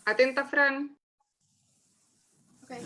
Atenta, Fran. Okay.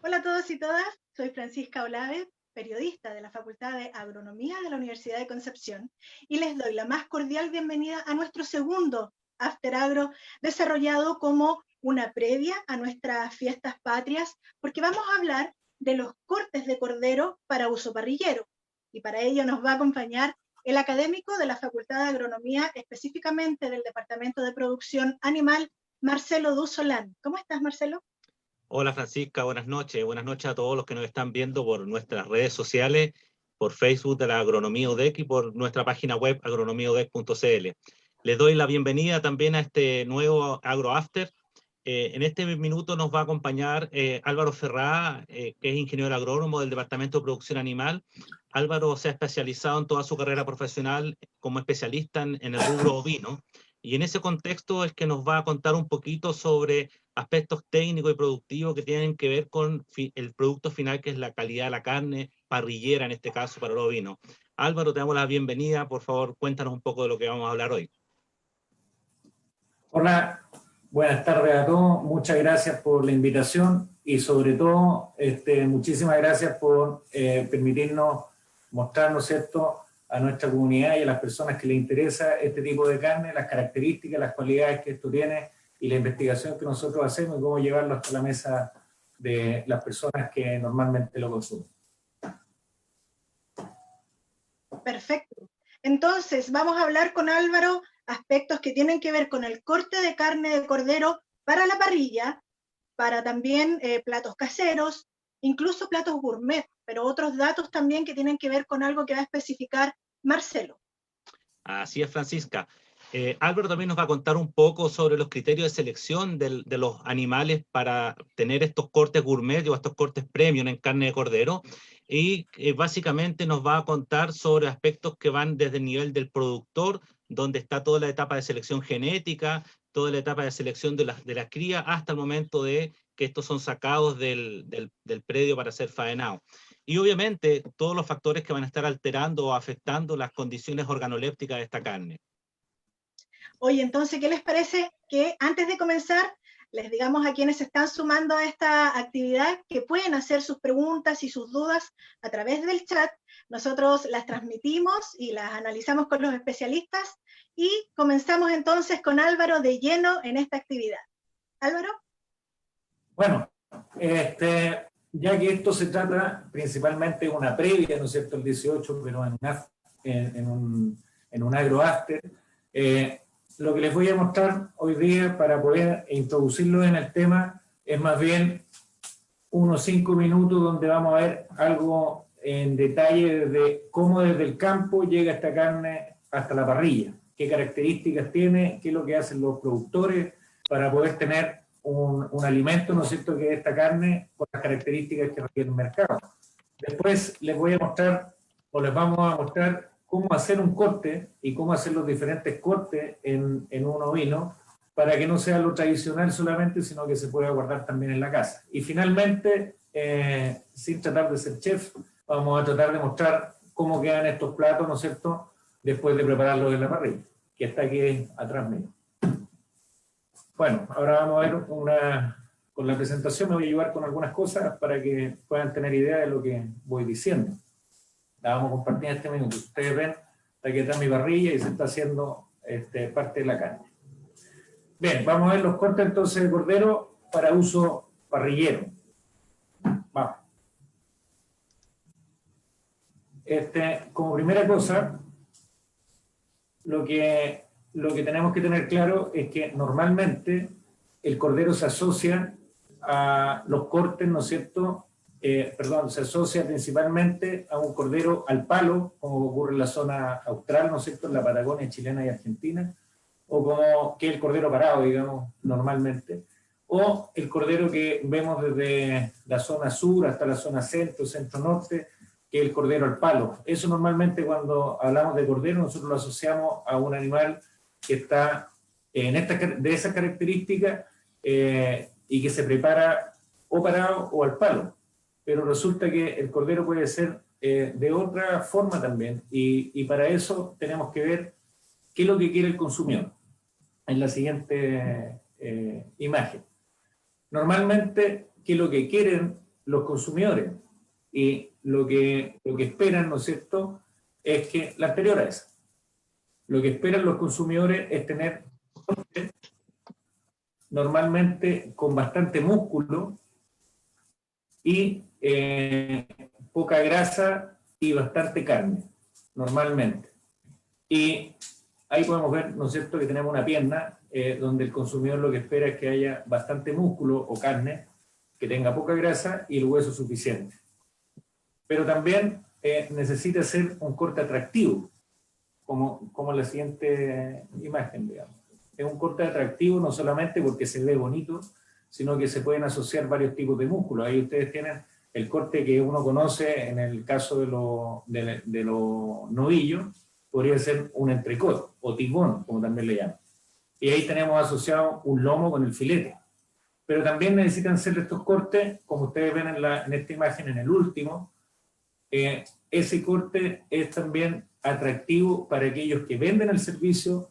Hola a todos y todas, soy Francisca Olave, periodista de la Facultad de Agronomía de la Universidad de Concepción, y les doy la más cordial bienvenida a nuestro segundo After Agro, desarrollado como una previa a nuestras fiestas patrias, porque vamos a hablar de los cortes de cordero para uso parrillero. Y para ello nos va a acompañar el académico de la Facultad de Agronomía, específicamente del Departamento de Producción Animal, Marcelo Duzolán. ¿Cómo estás, Marcelo? Hola Francisca, buenas noches a todos los que nos están viendo por nuestras redes sociales, por Facebook de la Agronomía UDEC y por nuestra página web agronomiaudec.cl. Les doy la bienvenida también a este nuevo Agro After. En este minuto nos va a acompañar Álvaro Ferrá, que es ingeniero agrónomo del Departamento de Producción Animal. Álvaro se ha especializado en toda su carrera profesional como especialista en el rubro ovino, y en ese contexto es que nos va a contar un poquito sobre aspectos técnicos y productivos que tienen que ver con el producto final, que es la calidad de la carne parrillera, en este caso para el ovino. Álvaro, te damos la bienvenida. Por favor, cuéntanos un poco de lo que vamos a hablar hoy. Hola, buenas tardes a todos. Muchas gracias por la invitación y sobre todo muchísimas gracias por permitirnos mostrarnos, ¿cierto?, a nuestra comunidad y a las personas que les interesa este tipo de carne, las características, las cualidades que esto tiene y la investigación que nosotros hacemos y cómo llevarlo hasta la mesa de las personas que normalmente lo consumen. Perfecto. Entonces, vamos a hablar con Álvaro aspectos que tienen que ver con el corte de carne de cordero para la parrilla, para también platos caseros, incluso platos gourmet, pero otros datos también que tienen que ver con algo que va a especificar Marcelo. Así es, Francisca. Álvaro también nos va a contar un poco sobre los criterios de selección de los animales para tener estos cortes gourmet o estos cortes premium en carne de cordero, y básicamente nos va a contar sobre aspectos que van desde el nivel del productor, donde está toda la etapa de selección genética, toda la etapa de selección de la cría, hasta el momento de que estos son sacados del predio para ser faenados. Y obviamente todos los factores que van a estar alterando o afectando las condiciones organolépticas de esta carne. Oye, entonces, ¿qué les parece que antes de comenzar les digamos a quienes se están sumando a esta actividad que pueden hacer sus preguntas y sus dudas a través del chat? Nosotros las transmitimos y las analizamos con los especialistas y comenzamos entonces con Álvaro de lleno en esta actividad. Álvaro. Bueno, ya que esto se trata principalmente de una previa, ¿no es cierto?, el 18, pero en un agroafter, lo que les voy a mostrar hoy día para poder introducirlo en el tema es más bien unos 5 minutos donde vamos a ver algo en detalle de cómo desde el campo llega esta carne hasta la parrilla, qué características tiene, qué es lo que hacen los productores para poder tener un alimento, ¿no es cierto?, que es esta carne con las características que requiere el mercado. Después les voy a mostrar, o les vamos a mostrar cómo hacer un corte y cómo hacer los diferentes cortes en un ovino para que no sea lo tradicional solamente, sino que se pueda guardar también en la casa. Y finalmente, sin tratar de ser chef, vamos a tratar de mostrar cómo quedan estos platos, ¿no es cierto?, después de prepararlos en la parrilla, que está aquí atrás mío. Bueno, ahora vamos a ver con la presentación me voy a ayudar con algunas cosas para que puedan tener idea de lo que voy diciendo. La vamos a compartir en este minuto. Ustedes ven, está aquí atrás mi parrilla y se está haciendo parte de la carne. Bien, vamos a ver los cortes entonces de cordero para uso parrillero. Vamos. Como primera cosa, lo que tenemos que tener claro es que normalmente el cordero se asocia a los cortes, ¿no es cierto? Se asocia principalmente a un cordero al palo, como ocurre en la zona austral, ¿no es cierto?, en la Patagonia chilena y argentina, o como que el cordero parado, digamos, normalmente, o el cordero que vemos desde la zona sur hasta la zona centro, centro-norte, que es el cordero al palo. Eso normalmente cuando hablamos de cordero nosotros lo asociamos a un animal que está de esas características y que se prepara o parado o al palo. Pero resulta que el cordero puede ser de otra forma también, y para eso tenemos que ver qué es lo que quiere el consumidor. En la siguiente imagen. Normalmente, ¿qué es lo que quieren los consumidores? Y lo que esperan, ¿no es cierto?, es que la anterior a esa. Lo que esperan los consumidores es tener normalmente con bastante músculo y poca grasa y bastante carne, normalmente. Y ahí podemos ver, ¿no es cierto?, que tenemos una pierna donde el consumidor lo que espera es que haya bastante músculo o carne, que tenga poca grasa y el hueso suficiente. Pero también necesita ser un corte atractivo, como en la siguiente imagen, digamos. Es un corte atractivo no solamente porque se ve bonito, sino que se pueden asociar varios tipos de músculos. Ahí ustedes tienen el corte que uno conoce en el caso de los novillos, podría ser un entrecot o tibón, como también le llaman. Y ahí tenemos asociado un lomo con el filete. Pero también necesitan ser estos cortes, como ustedes ven en esta imagen, en el último. Ese corte es también atractivo para aquellos que venden el servicio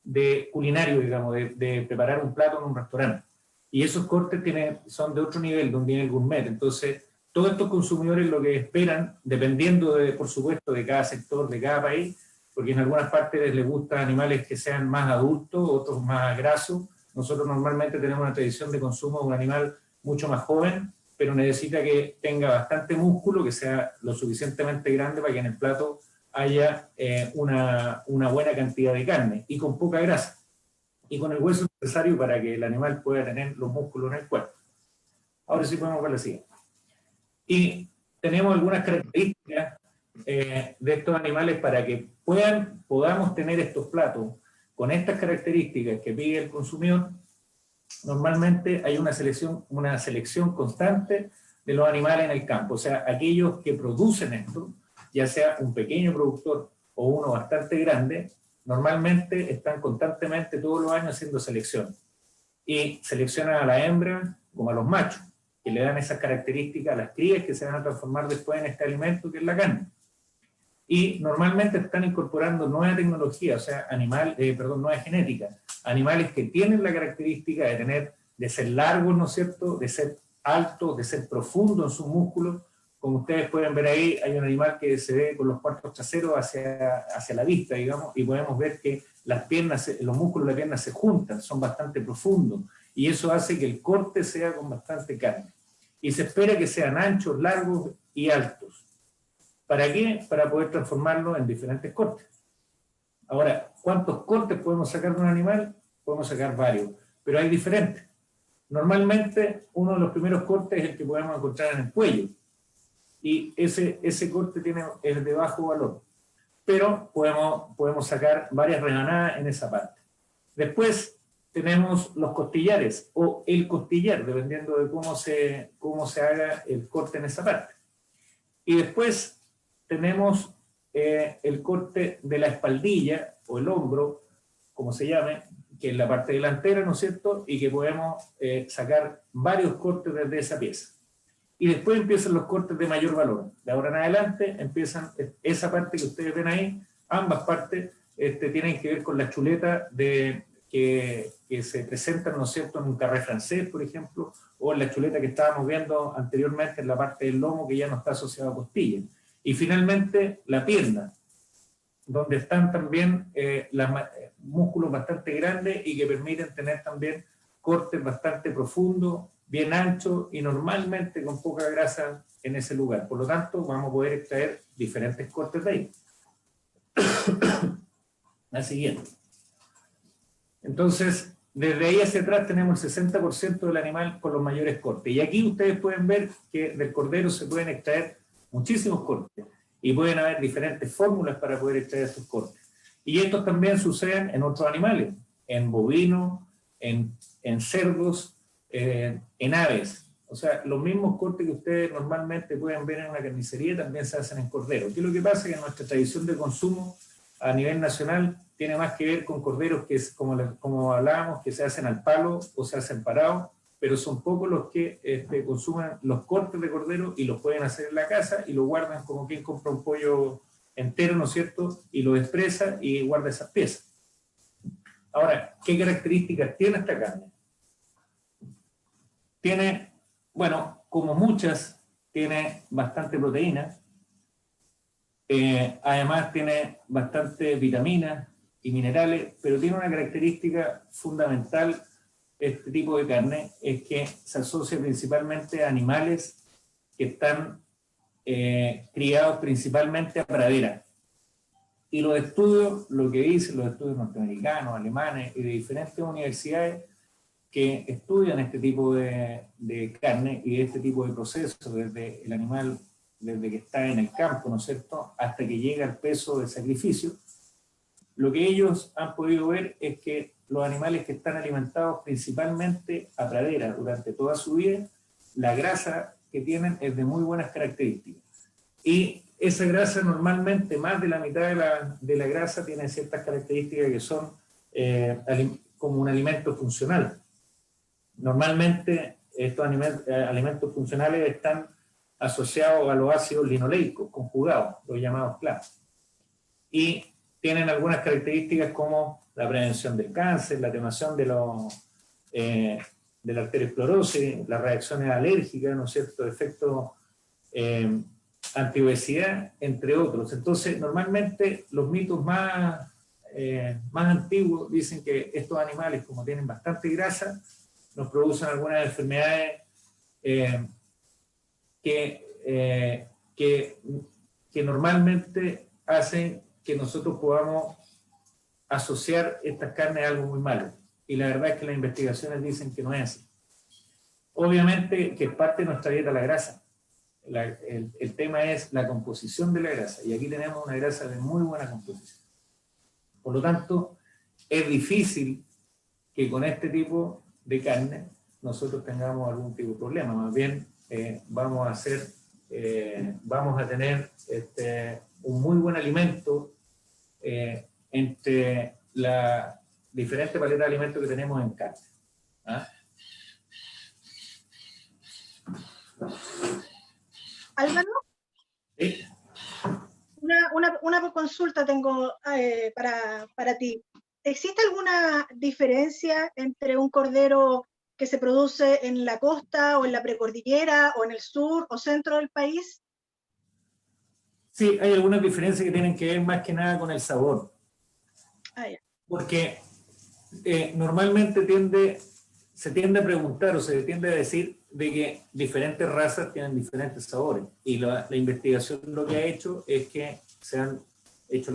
de culinario, digamos, de preparar un plato en un restaurante. Y esos cortes son de otro nivel, de un nivel gourmet. Entonces, todos estos consumidores lo que esperan, dependiendo, por supuesto, de cada sector, de cada país, porque en algunas partes les gustan animales que sean más adultos, otros más grasos. Nosotros normalmente tenemos una tradición de consumo de un animal mucho más joven, pero necesita que tenga bastante músculo, que sea lo suficientemente grande para que en el plato haya una buena cantidad de carne y con poca grasa y con el hueso necesario para que el animal pueda tener los músculos en el cuerpo. Ahora sí podemos ver la siguiente. Y tenemos algunas características de estos animales para que podamos tener estos platos con estas características que pide el consumidor. Normalmente hay una selección constante de los animales en el campo, o sea, aquellos que producen esto, ya sea un pequeño productor o uno bastante grande, normalmente están constantemente todos los años haciendo selección. Y seleccionan a la hembra como a los machos, que le dan esas características a las crías que se van a transformar después en este alimento que es la carne. Y normalmente están incorporando nueva tecnología, o sea, nueva genética, animales que tienen la característica de ser largos, ¿no es cierto?, de ser altos, de ser profundos en sus músculos. Como ustedes pueden ver ahí, hay un animal que se ve con los cuartos traseros hacia la vista, digamos, y podemos ver que las piernas, los músculos de la pierna se juntan, son bastante profundos, y eso hace que el corte sea con bastante carne. Y se espera que sean anchos, largos y altos. ¿Para qué? Para poder transformarlo en diferentes cortes. Ahora, ¿cuántos cortes podemos sacar de un animal? Podemos sacar varios, pero hay diferentes. Normalmente, uno de los primeros cortes es el que podemos encontrar en el cuello, y ese corte es de bajo valor, pero podemos sacar varias rebanadas en esa parte. Después tenemos los costillares, o el costillar, dependiendo de cómo se haga el corte en esa parte. Y después tenemos el corte de la espaldilla, o el hombro, como se llame, que es la parte delantera, ¿no es cierto?, y que podemos sacar varios cortes desde esa pieza. Y después empiezan los cortes de mayor valor. De ahora en adelante empiezan esa parte que ustedes ven ahí, ambas partes tienen que ver con la chuleta que se presentan, ¿no es cierto?, en un carré francés, por ejemplo, o en la chuleta que estábamos viendo anteriormente en la parte del lomo, que ya no está asociada a costilla. Y finalmente la pierna, donde están también músculos bastante grandes y que permiten tener también cortes bastante profundos, bien anchos y normalmente con poca grasa en ese lugar. Por lo tanto, vamos a poder extraer diferentes cortes de ahí. La siguiente. Entonces, desde ahí hacia atrás tenemos el 60% del animal con los mayores cortes. Y aquí ustedes pueden ver que del cordero se pueden extraer muchísimos cortes. Y pueden haber diferentes fórmulas para poder extraer estos cortes. Y estos también suceden en otros animales, en bovinos, en cerdos, en aves. O sea, los mismos cortes que ustedes normalmente pueden ver en una carnicería también se hacen en cordero. ¿Qué es lo que pasa? Que nuestra tradición de consumo a nivel nacional tiene más que ver con corderos que, es, como hablábamos, que se hacen al palo o se hacen parados, pero son pocos los que consumen los cortes de cordero y los pueden hacer en la casa y lo guardan como quien compra un pollo entero, ¿no es cierto? Y lo expresa y guarda esas piezas. Ahora, ¿qué características tiene esta carne? Tiene, bueno, como muchas, tiene bastante proteína, además tiene bastante vitaminas y minerales, pero tiene una característica fundamental este tipo de carne, es que se asocia principalmente a animales que están criados principalmente a pradera. Y los estudios, lo que dicen los estudios norteamericanos, alemanes y de diferentes universidades que estudian este tipo de carne y este tipo de procesos desde el animal, desde que está en el campo, ¿no es cierto?, hasta que llega al peso de sacrificio, lo que ellos han podido ver es que los animales que están alimentados principalmente a pradera durante toda su vida, la grasa que tienen es de muy buenas características. Y esa grasa normalmente, más de la mitad de la grasa tiene ciertas características que son como un alimento funcional. Normalmente estos alimentos funcionales están asociados a los ácidos linoleicos conjugados, los llamados CLAP. Y tienen algunas características como la prevención del cáncer, la atenuación de la arteriosclerosis, las reacciones alérgicas, ¿no es cierto?, efectos antiobesidad, entre otros. Entonces, normalmente los mitos más antiguos dicen que estos animales, como tienen bastante grasa, nos producen algunas enfermedades que normalmente hacen que nosotros podamos asociar estas carnes a algo muy malo. Y la verdad es que las investigaciones dicen que no es así. Obviamente que es parte de nuestra dieta la grasa. El tema es la composición de la grasa. Y aquí tenemos una grasa de muy buena composición. Por lo tanto, es difícil que con este tipo de carne nosotros tengamos algún tipo de problema. Más bien, vamos a tener un muy buen alimento entre la diferente paleta de alimentos que tenemos en carne. ¿Ah? Álvaro, ¿Sí? una consulta tengo para ti. ¿Existe alguna diferencia entre un cordero que se produce en la costa o en la precordillera o en el sur o centro del país? Sí, hay algunas diferencias que tienen que ver más que nada con el sabor. Ah, ya. Porque normalmente se tiende a preguntar o se tiende a decir de que diferentes razas tienen diferentes sabores. Y la investigación lo que ha hecho es que se han hecho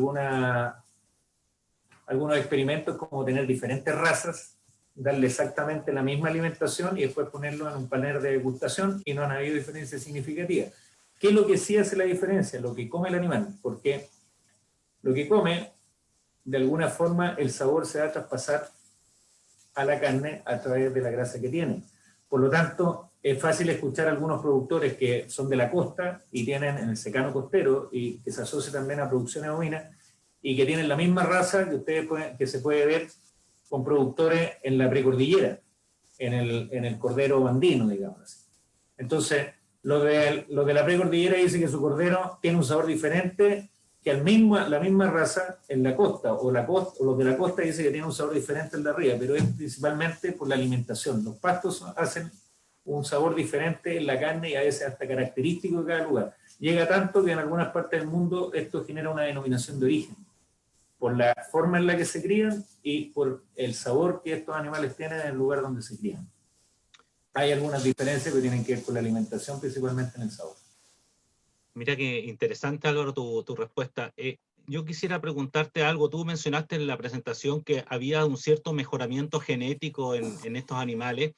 algunos experimentos como tener diferentes razas, darle exactamente la misma alimentación y después ponerlo en un panel de degustación y no han habido diferencias significativas. ¿Qué es lo que sí hace la diferencia? Lo que come el animal, porque lo que come, de alguna forma, el sabor se va a traspasar a la carne a través de la grasa que tiene. Por lo tanto, es fácil escuchar a algunos productores que son de la costa y tienen en el secano costero y que se asocia también a producciones ovinas y que tienen la misma raza que se puede ver con productores en la precordillera, en el cordero andino, digamos así. Entonces, los de la precordillera dicen que su cordero tiene un sabor diferente que la misma raza en la costa, o los de la costa dicen que tiene un sabor diferente al de arriba, pero es principalmente por la alimentación. Los pastos hacen un sabor diferente en la carne y a veces hasta característico de cada lugar. Llega tanto que en algunas partes del mundo esto genera una denominación de origen, por la forma en la que se crían y por el sabor que estos animales tienen en el lugar donde se crían. Hay algunas diferencias que tienen que ver con la alimentación, principalmente en el sabor. Mira qué interesante, Álvaro, tu respuesta. yo quisiera preguntarte algo. Tú mencionaste en la presentación que había un cierto mejoramiento genético en estos animales.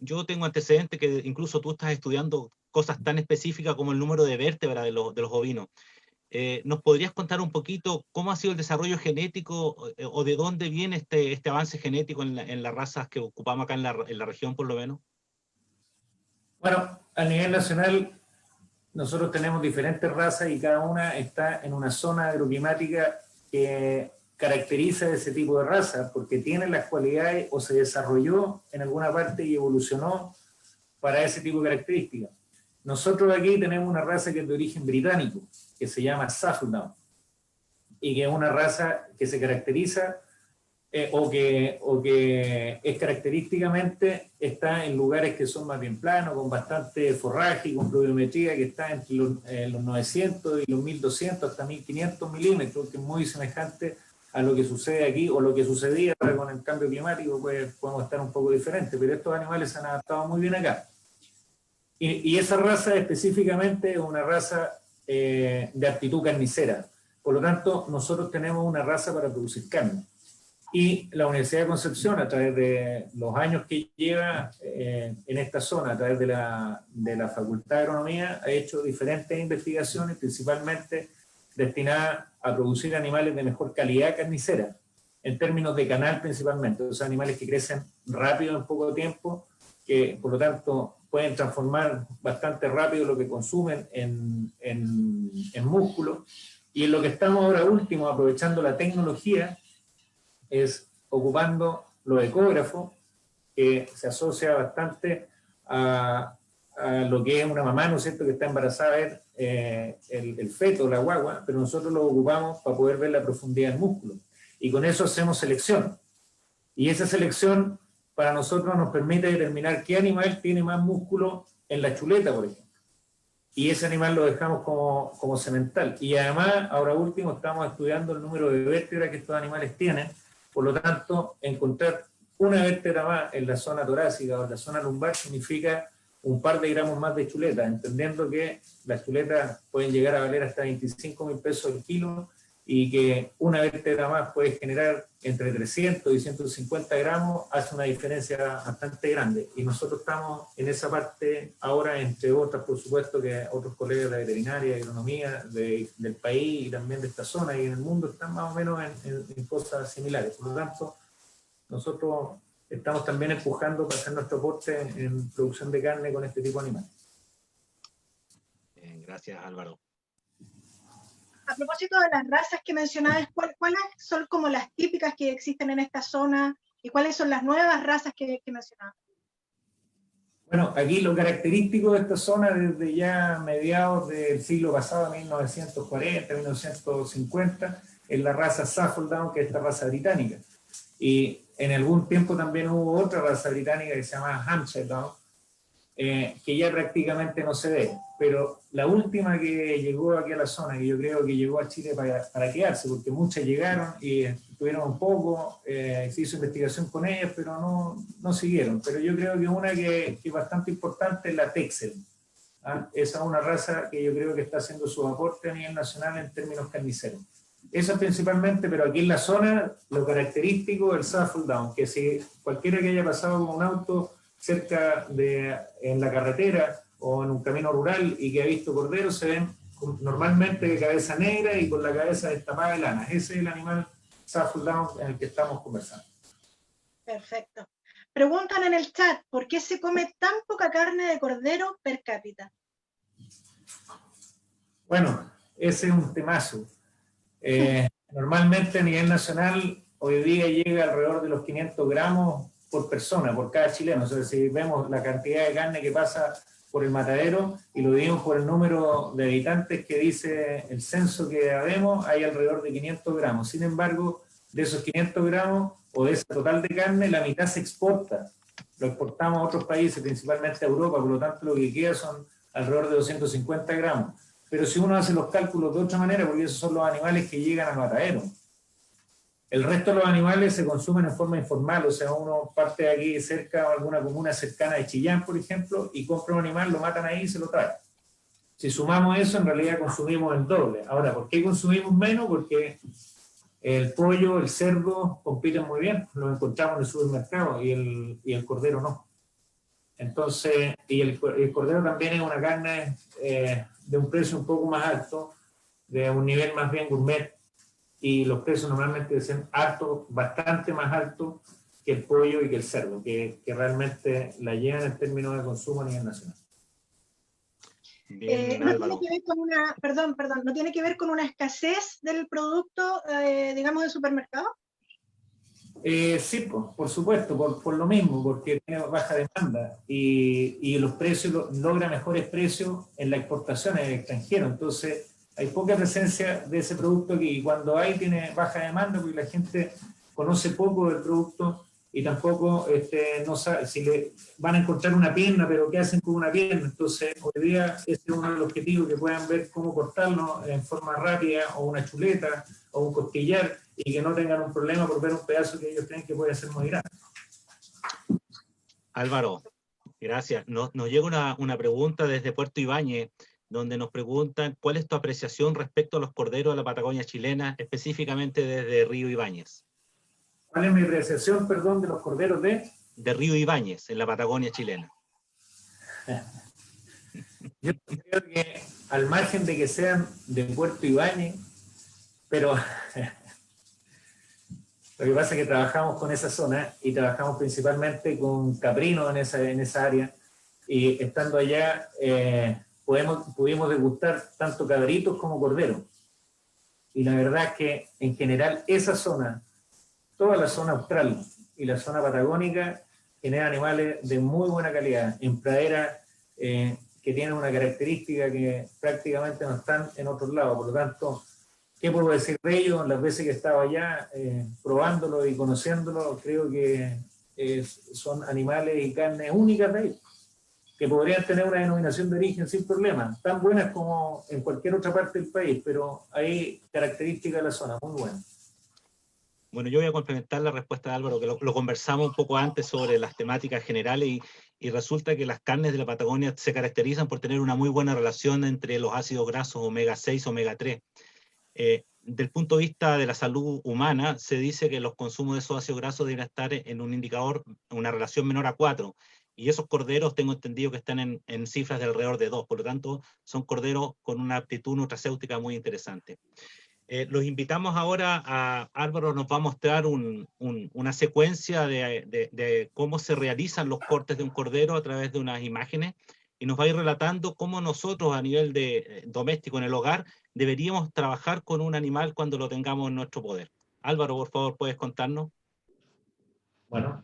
Yo tengo antecedentes que incluso tú estás estudiando cosas tan específicas como el número de vértebras de los ovinos. ¿Nos podrías contar un poquito cómo ha sido el desarrollo genético o de dónde viene este avance genético en las razas que ocupamos acá en la región, por lo menos? Bueno, a nivel nacional, nosotros tenemos diferentes razas y cada una está en una zona agroclimática que caracteriza ese tipo de raza, porque tiene las cualidades o se desarrolló en alguna parte y evolucionó para ese tipo de características. Nosotros aquí tenemos una raza que es de origen británico, que se llama Suffolk, y que es una raza que se caracteriza o que es característicamente está en lugares que son más bien planos, con bastante forraje y con pluviometría que está entre los 900 y los 1200 hasta 1500 milímetros, que es muy semejante a lo que sucede aquí o lo que sucedía ahora con el cambio climático, pues podemos estar un poco diferentes, pero estos animales se han adaptado muy bien acá. Y esa raza específicamente es una raza de aptitud carnicera. Por lo tanto, nosotros tenemos una raza para producir carne. Y la Universidad de Concepción, a través de los años que lleva en esta zona, a través de la Facultad de Agronomía, ha hecho diferentes investigaciones, principalmente destinadas a producir animales de mejor calidad carnicera, en términos de canal principalmente. O sea, animales que crecen rápido en poco tiempo, que por lo tanto pueden transformar bastante rápido lo que consumen en músculo. Y en lo que estamos ahora último, aprovechando la tecnología, es ocupando los ecógrafos, que se asocia bastante a lo que es una mamá, ¿no es cierto?, que está embarazada, ver el feto, la guagua, pero nosotros lo ocupamos para poder ver la profundidad del músculo. Y con eso hacemos selección. Y esa selección para nosotros nos permite determinar qué animal tiene más músculo en la chuleta, por ejemplo. Y ese animal lo dejamos como semental. Y además, ahora último, estamos estudiando el número de vértebras que estos animales tienen. Por lo tanto, encontrar una vértebra más en la zona torácica o en la zona lumbar significa un par de gramos más de chuleta, entendiendo que las chuletas pueden llegar a valer hasta 25.000 pesos el kilo y que una vértebra más puede generar entre 300 y 150 gramos, hace una diferencia bastante grande. Y nosotros estamos en esa parte ahora, entre otras, por supuesto, que otros colegas de veterinaria, de agronomía del país y también de esta zona y en el mundo están más o menos en cosas similares. Por lo tanto, nosotros estamos también empujando para hacer nuestro aporte en producción de carne con este tipo de animales. Gracias, Álvaro. A propósito de las razas que mencionabas, ¿cuáles son como las típicas que existen en esta zona y cuáles son las nuevas razas que mencionabas? Bueno, aquí lo característico de esta zona desde ya mediados del siglo pasado, 1940, 1950, es la raza Suffolk, que es esta raza británica. Y en algún tiempo también hubo otra raza británica que se llama Hampshire Down, que ya prácticamente no se ve, pero la última que llegó aquí a la zona, que yo creo que llegó a Chile para quedarse, porque muchas llegaron y estuvieron un poco, se hizo investigación con ellas, pero no siguieron. Pero yo creo que una que es bastante importante es la Texel. ¿Ah? Esa es una raza que yo creo que está haciendo su aporte a nivel nacional en términos carniceros. Eso principalmente, pero aquí en la zona, lo característico del Suffolk Down, que si cualquiera que haya pasado con un auto cerca en la carretera o en un camino rural y que ha visto corderos, se ven normalmente de cabeza negra y con la cabeza destapada de lana. Ese es el animal Suffolk Down en el que estamos conversando. Perfecto. Preguntan en el chat, ¿por qué se come tan poca carne de cordero per cápita? Bueno, ese es un temazo. Normalmente a nivel nacional hoy día llega alrededor de los 500 gramos por persona, por cada chileno. O sea, si vemos la cantidad de carne que pasa por el matadero y lo dividimos por el número de habitantes que dice el censo que habemos, hay alrededor de 500 gramos. Sin embargo, de esos 500 gramos o de ese total de carne, la mitad se exporta. Lo exportamos a otros países, principalmente a Europa, por lo tanto lo que queda son alrededor de 250 gramos. Pero si uno hace los cálculos de otra manera, porque esos son los animales que llegan al matadero, el resto de los animales se consumen en forma informal, o sea, uno parte de aquí cerca o alguna comuna cercana de Chillán, por ejemplo, y compra un animal, lo matan ahí y se lo trae. Si sumamos eso, en realidad consumimos el doble. Ahora, ¿por qué consumimos menos? Porque el pollo, el cerdo compiten muy bien, los encontramos en el supermercado y el cordero no. Entonces, y el cordero también es una carne de un precio un poco más alto, de un nivel más bien gourmet, y los precios normalmente son altos, bastante más altos que el pollo y que el cerdo, que realmente la llevan en términos de consumo a nivel nacional. Bien, No Álvaro. tiene que ver con una, perdón, no tiene que ver con una escasez del producto, digamos, de supermercado. Sí, por supuesto, por lo mismo, porque tiene baja demanda y los precios logra mejores precios en la exportación en el extranjero. Entonces, hay poca presencia de ese producto aquí, y cuando hay tiene baja demanda porque la gente conoce poco del producto y tampoco no sabe si le van a encontrar una pierna, pero ¿qué hacen con una pierna? Entonces, hoy día ese es uno de los objetivos, que puedan ver cómo cortarlo en forma rápida, o una chuleta, o un costillar, y que no tengan un problema por ver un pedazo que ellos creen que puede ser muy grande. Álvaro, gracias. Nos llega una pregunta desde Puerto Ibáñez, donde nos preguntan cuál es tu apreciación respecto a los corderos de la Patagonia chilena, específicamente desde Río Ibáñez. ¿Cuál es mi apreciación, perdón, de los corderos de Río Ibáñez, en la Patagonia chilena? Yo creo que al margen de que sean de Puerto Ibáñez, pero lo que pasa es que trabajamos con esa zona y trabajamos principalmente con caprinos en esa área, y estando allá pudimos degustar tanto cabritos como corderos. Y la verdad es que en general esa zona, toda la zona austral y la zona patagónica, genera animales de muy buena calidad, en praderas que tienen una característica que prácticamente no están en otros lados. Por lo tanto, ¿qué puedo decir de ellos? Las veces que he estado allá probándolo y conociéndolo, creo que son animales y carnes únicas de ellos, que podrían tener una denominación de origen sin problema, tan buenas como en cualquier otra parte del país, pero hay características de la zona muy buenas. Bueno, yo voy a complementar la respuesta de Álvaro, que lo conversamos un poco antes sobre las temáticas generales, y resulta que las carnes de la Patagonia se caracterizan por tener una muy buena relación entre los ácidos grasos omega 6 y omega 3. Del punto de vista de la salud humana, se dice que los consumos de esos ácidos grasos deben estar en un indicador, una relación menor a 4, y esos corderos tengo entendido que están en cifras de alrededor de 2, por lo tanto son corderos con una aptitud nutracéutica muy interesante. Los invitamos ahora a Álvaro, nos va a mostrar una secuencia de cómo se realizan los cortes de un cordero a través de unas imágenes, y nos va a ir relatando cómo nosotros a nivel doméstico en el hogar deberíamos trabajar con un animal cuando lo tengamos en nuestro poder. Álvaro, por favor, ¿puedes contarnos? Bueno,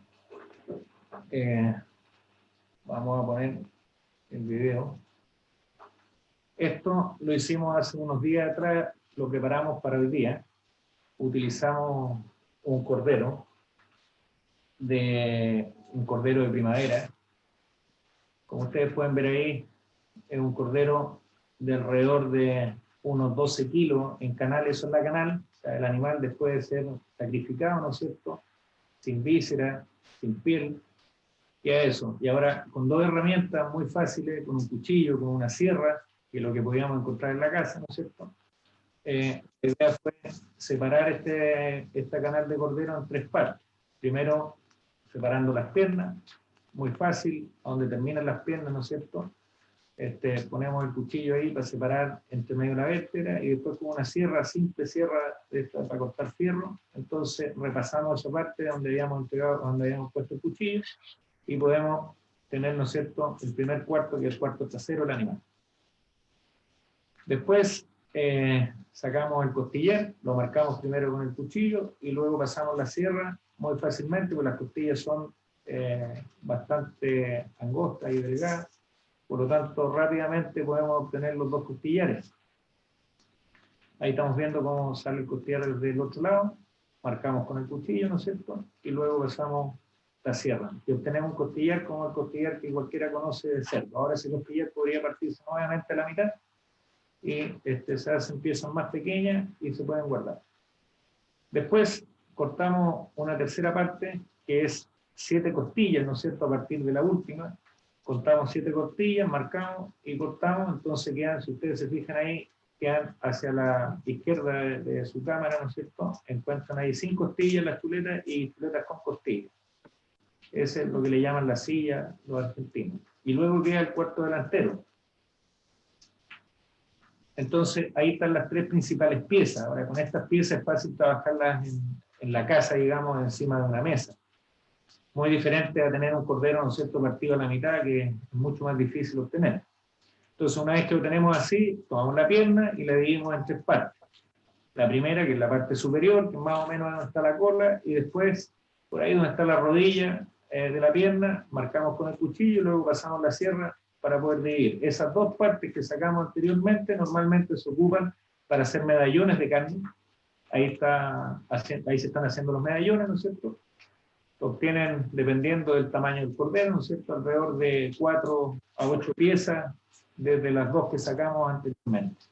vamos a poner el video. Esto lo hicimos hace unos días atrás, lo preparamos para hoy día. Utilizamos un cordero de primavera. Como ustedes pueden ver ahí, es un cordero de alrededor de unos 12 kilos en canales en la canal. O sea, el animal, después de ser sacrificado, ¿no es cierto?, sin víscera, sin piel, queda eso. Y ahora con dos herramientas muy fáciles, con un cuchillo, con una sierra, que es lo que podíamos encontrar en la casa, ¿no es cierto? La idea fue separar esta canal de cordero en 3 partes. Primero, separando las piernas, muy fácil, a donde terminan las piernas, ¿no es cierto? Ponemos el cuchillo ahí para separar entre medio de la vértebra, y después con una sierra, simple sierra para cortar fierro. Entonces repasamos esa parte donde habíamos puesto el cuchillo, y podemos tener, ¿no es cierto?, el primer cuarto, que es el cuarto trasero del animal. Después sacamos el costillar, lo marcamos primero con el cuchillo y luego pasamos la sierra muy fácilmente, porque las costillas son bastante angostas y delgadas, por lo tanto rápidamente podemos obtener los 2 costillares. Ahí estamos viendo cómo sale el costillar desde el otro lado, marcamos con el cuchillo, ¿no es cierto?, y luego pasamos la sierra, y obtenemos un costillar como el costillar que cualquiera conoce de cerdo. Ahora ese costillar podría partirse nuevamente a la mitad, y se hacen piezas más pequeñas y se pueden guardar. Después cortamos una tercera parte, que es 7 costillas, ¿no es cierto?, a partir de la última, contamos 7 costillas, marcamos y cortamos, entonces quedan, si ustedes se fijan ahí, quedan hacia la izquierda de su cámara, ¿no es cierto? Encuentran ahí 5 costillas las chuletas y chuletas con costillas. Ese es lo que le llaman la silla los argentinos. Y luego queda el cuarto delantero. Entonces, ahí están las 3 principales piezas. Ahora, con estas piezas es fácil trabajarlas en la casa, digamos, encima de una mesa. Muy diferente a tener un cordero, ¿no es cierto?, partido a la mitad, que es mucho más difícil obtener. Entonces, una vez que lo tenemos así, tomamos la pierna y la dividimos en 3 partes. La primera, que es la parte superior, que más o menos donde está la cola, y después, por ahí donde está la rodilla de la pierna, marcamos con el cuchillo y luego pasamos la sierra para poder dividir. Esas 2 partes que sacamos anteriormente normalmente se ocupan para hacer medallones de carne. Ahí se están haciendo los medallones, ¿no es cierto? Obtienen, dependiendo del tamaño del cordero, ¿no es cierto?, alrededor de 4 a 8 piezas desde las 2 que sacamos anteriormente.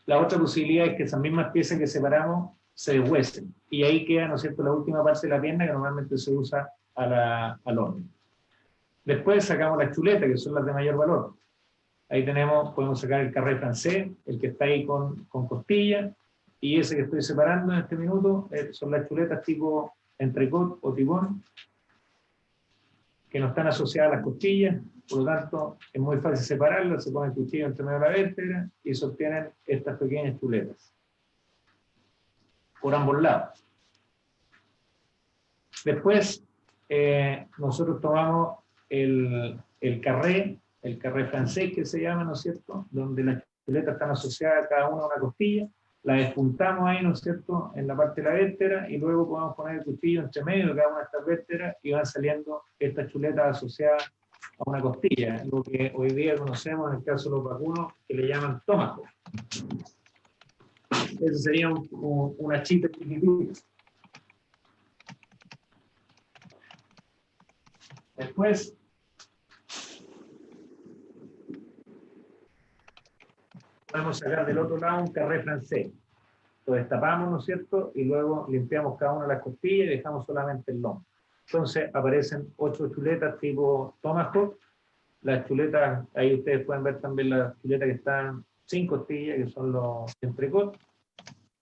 La otra posibilidad es que esas mismas piezas que separamos se deshuesen y ahí queda, ¿no es cierto?, la última parte de la pierna que normalmente se usa al horno. Después sacamos las chuletas, que son las de mayor valor. Ahí podemos sacar el carré francés, el que está ahí con costilla, y ese que estoy separando en este minuto son las chuletas tipo entrecot o tibón, que no están asociadas a las costillas, por lo tanto es muy fácil separarlas, se pone el cuchillo entre medio de la vértebra y se obtienen estas pequeñas chuletas por ambos lados. Después nosotros tomamos el carré francés que se llama, ¿no es cierto?, donde las chuletas están asociadas cada una a una costilla, la despuntamos ahí, ¿no es cierto?, en la parte de la vértebra y luego podemos poner el cuchillo entre medio de cada una de estas vértebras y van saliendo estas chuletas asociadas a una costilla, lo que hoy día conocemos en el caso de los vacunos que le llaman tomahawk. Ese sería una chita chiquitita. Después podemos sacar del otro lado un carré francés. Lo destapamos, ¿no es cierto? Y luego limpiamos cada una de las costillas y dejamos solamente el lomo. Entonces aparecen 8 chuletas tipo tomahawk. Las chuletas, ahí ustedes pueden ver también las chuletas que están sin costillas, que son los entrecot.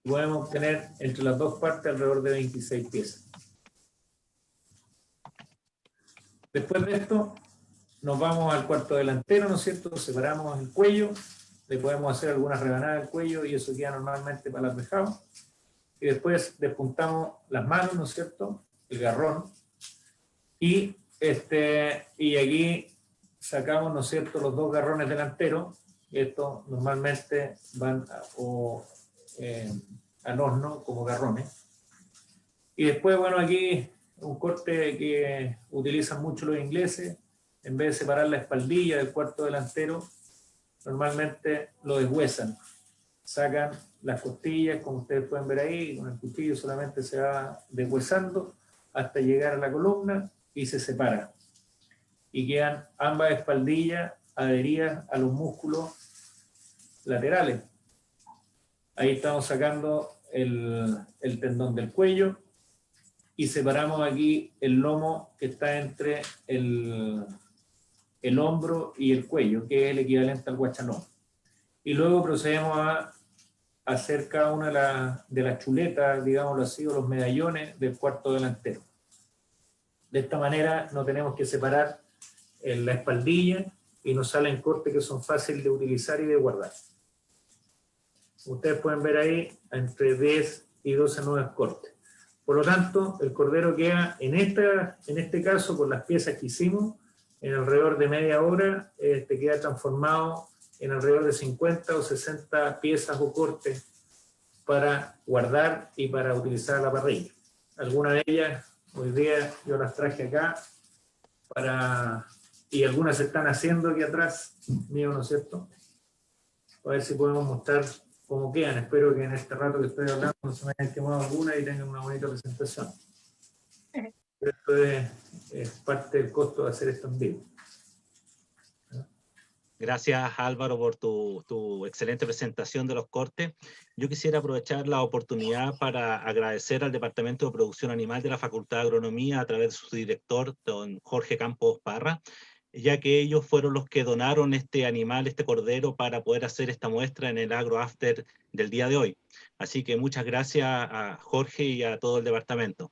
Podemos obtener entre las 2 partes alrededor de 26 piezas. Después de esto, nos vamos al cuarto delantero, ¿no es cierto? Separamos el cuello, le podemos hacer algunas rebanadas al cuello y eso queda normalmente para el arvejado. Y después despuntamos las manos, ¿no es cierto?, el garrón. Y aquí sacamos, ¿no es cierto?, los 2 garrones delanteros. Estos normalmente van al horno como garrones. Y después, bueno, aquí un corte que utilizan mucho los ingleses. En vez de separar la espaldilla del cuarto delantero, normalmente lo deshuesan. Sacan las costillas, como ustedes pueden ver ahí, con el cuchillo solamente se va deshuesando hasta llegar a la columna y se separa. Y quedan ambas espaldillas adheridas a los músculos laterales. Ahí estamos sacando el tendón del cuello y separamos aquí el lomo que está entre el hombro y el cuello, que es el equivalente al guachanó. Y luego procedemos a hacer cada una de las chuletas, digámoslo así, o los medallones del cuarto delantero. De esta manera no tenemos que separar la espaldilla y nos salen cortes que son fáciles de utilizar y de guardar. Ustedes pueden ver ahí entre 10 y 12 nuevos cortes. Por lo tanto, el cordero queda en este caso, con las piezas que hicimos, en alrededor de media hora, queda transformado en alrededor de 50 o 60 piezas o cortes para guardar y para utilizar la parrilla. Algunas de ellas, hoy día yo las traje acá, y algunas se están haciendo aquí atrás mío, ¿no es cierto? A ver si podemos mostrar cómo quedan. Espero que en este rato que estoy hablando no se me hayan quemado alguna y tengan una bonita presentación. Esto es parte del costo de hacer esto en vivo. Gracias, Álvaro, por tu excelente presentación de los cortes. Yo quisiera aprovechar la oportunidad para agradecer al Departamento de Producción Animal de la Facultad de Agronomía a través de su director, don Jorge Campos Parra, ya que ellos fueron los que donaron este animal, este cordero, para poder hacer esta muestra en el Agro After del día de hoy. Así que muchas gracias a Jorge y a todo el departamento.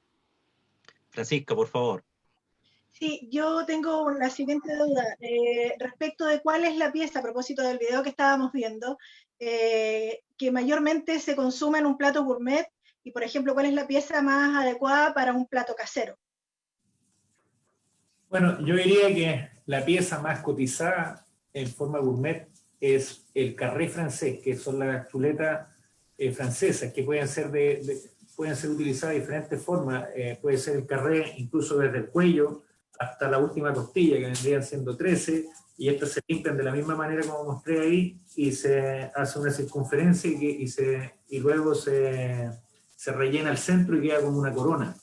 Francisca, por favor. Sí, yo tengo la siguiente duda respecto de cuál es la pieza, a propósito del video que estábamos viendo, que mayormente se consume en un plato gourmet y, por ejemplo, cuál es la pieza más adecuada para un plato casero. Bueno, yo diría que la pieza más cotizada en forma gourmet es el carré francés, que son las chuletas francesas, que pueden ser utilizadas de diferentes formas. Puede ser el carré incluso desde el cuello hasta la última costilla, que vendrían siendo 13, y estas se limpian de la misma manera como mostré ahí, y se hace una circunferencia y luego se rellena el centro y queda como una corona.